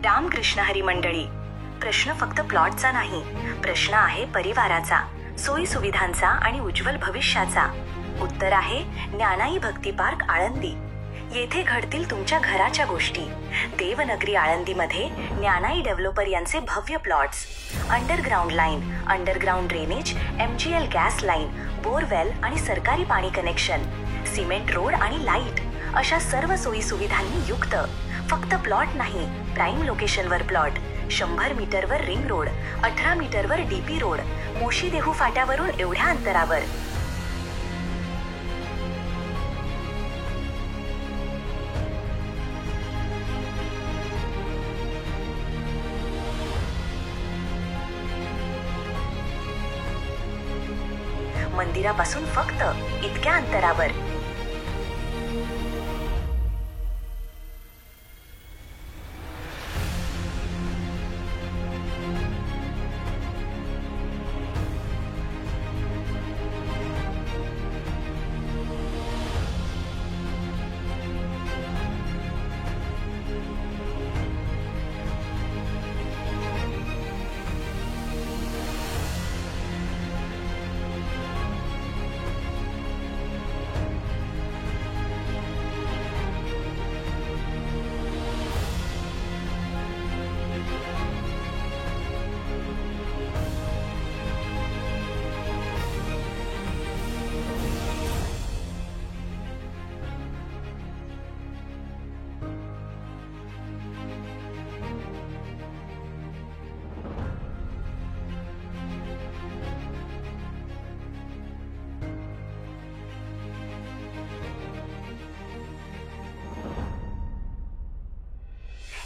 रामकृष्ण हरी मंडळी, प्रश्न फक्त प्लॉटचा नाही, प्रश्न आहे परिवाराचा, सोयी सुविधांचा आणि उज्ज्वल भविष्याचा. उत्तर आहे ज्ञानाई भक्ती पार्क आळंदी. येथे घडतील तुमच्या घराच्या गोष्टी. देवनगरी आळंदीमध्ये ज्ञानाई डेव्हलपर यांचे भव्य plots, underground line, underground drainage, MGL gas line, borewell आणि सरकारी पाणी कनेक्शन, सिमेंट रोड आणि लाईट अशा सर्व सोयी सुविधांनी युक्त. फक्त प्लॉट नाही, प्राईम लोकेशनवर प्लॉट. 100 मीटरवर रिंग रोड, 18 मीटरवर DP रोड, मोशी देहू फाट्यावरून एवढ्या अंतरावर. मंदिरापासून फक्त इतक्या अंतरावर.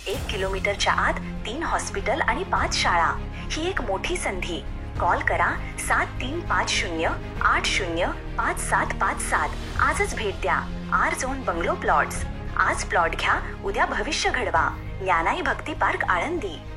एक किलोमीटरच्या आत 3 हॉस्पिटल आणि 5 शाळा. ही एक मोठी संधी. कॉल करा 7350805757. आजच भेट द्या. R zone bungalow plots. आज प्लॉट घ्या, उद्या भविष्य घडवा. ज्ञानाई भक्ती पार्क आळंदी.